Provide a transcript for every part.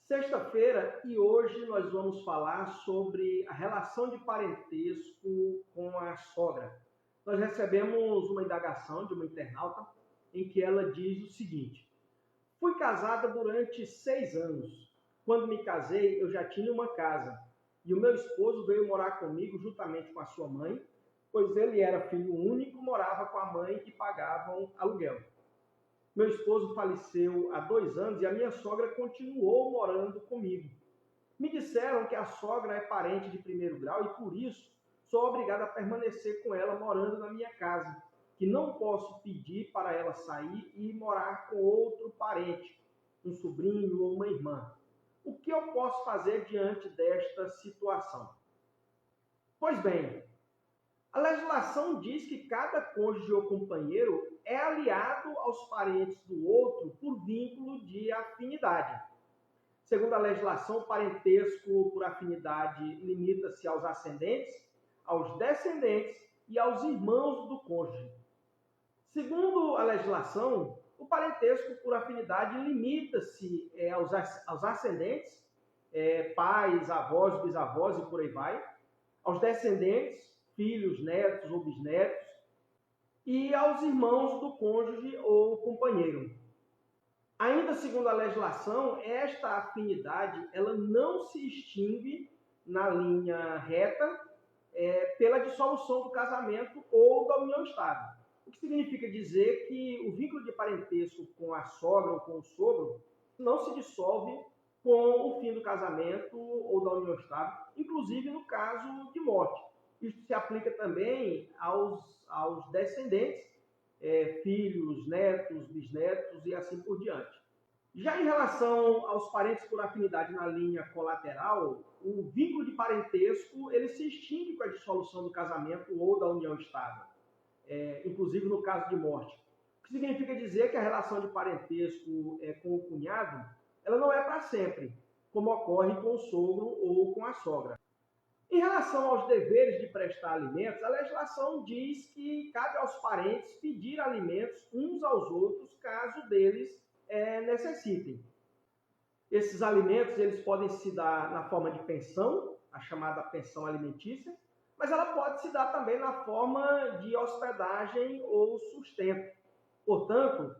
Sexta-feira e hoje nós vamos falar sobre a relação de parentesco com a sogra. Nós recebemos uma indagação de uma internauta em que ela diz o seguinte: fui casada durante 6 anos. Quando me casei, eu já tinha uma casa e o meu esposo veio morar comigo juntamente com a sua mãe, pois ele era filho único, morava com a mãe e pagavam aluguel. Meu esposo faleceu há 2 anos e a minha sogra continuou morando comigo. Me disseram que a sogra é parente de primeiro grau e por isso sou obrigada a permanecer com ela morando na minha casa, que não posso pedir para ela sair e morar com outro parente, um sobrinho ou uma irmã. O que eu posso fazer diante desta situação? Pois bem, a legislação diz que cada cônjuge ou companheiro é aliado aos parentes do outro por vínculo de afinidade. Segundo a legislação, o parentesco por afinidade limita-se aos ascendentes, aos descendentes e aos irmãos do cônjuge. Segundo a legislação, o parentesco por afinidade limita-se aos ascendentes, pais, avós, bisavós e por aí vai, aos descendentes, filhos, netos ou bisnetos, e aos irmãos do cônjuge ou companheiro. Ainda segundo a legislação, esta afinidade ela não se extingue na linha reta pela dissolução do casamento ou da união estável. O que significa dizer que o vínculo de parentesco com a sogra ou com o sogro não se dissolve com o fim do casamento ou da união estável, inclusive no caso de morte. Isso se aplica também aos descendentes, filhos, netos, bisnetos e assim por diante. Já em relação aos parentes por afinidade na linha colateral, o vínculo de parentesco ele se extingue com a dissolução do casamento ou da união estável, inclusive no caso de morte. O que significa dizer que a relação de parentesco com o cunhado ela não é para sempre, como ocorre com o sogro ou com a sogra. Em relação aos deveres de prestar alimentos, a legislação diz que cabe aos parentes pedir alimentos uns aos outros, caso deles necessitem. Esses alimentos eles podem se dar na forma de pensão, a chamada pensão alimentícia, mas ela pode se dar também na forma de hospedagem ou sustento. Portanto,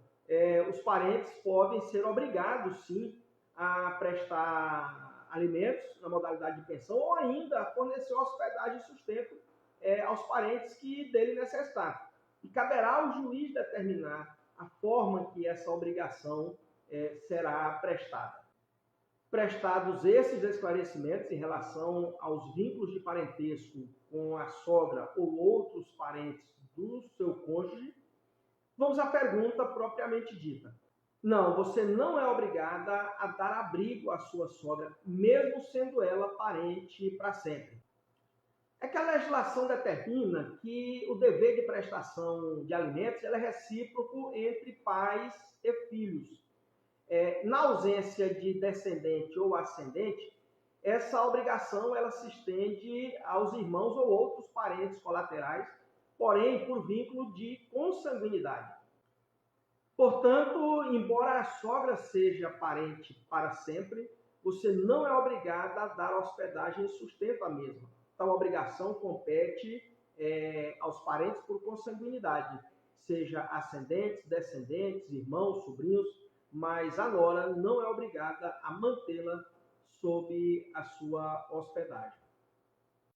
os parentes podem ser obrigados, sim, a prestar alimentos na modalidade de pensão ou ainda fornecer hospedagem e sustento aos parentes que dele necessitar. E caberá ao juiz determinar a forma que essa obrigação será prestada. Prestados esses esclarecimentos em relação aos vínculos de parentesco com a sogra ou outros parentes do seu cônjuge, vamos à pergunta propriamente dita. Não, você não é obrigada a dar abrigo à sua sogra, mesmo sendo ela parente para sempre. É que a legislação determina que o dever de prestação de alimentos é recíproco entre pais e filhos. Na ausência de descendente ou ascendente, essa obrigação ela se estende aos irmãos ou outros parentes colaterais, porém por vínculo de consanguinidade. Portanto, embora a sogra seja parente para sempre, você não é obrigada a dar hospedagem e sustento à mesma. Tal obrigação compete aos parentes por consanguinidade, seja ascendentes, descendentes, irmãos, sobrinhos, mas a nora não é obrigada a mantê-la sob a sua hospedagem.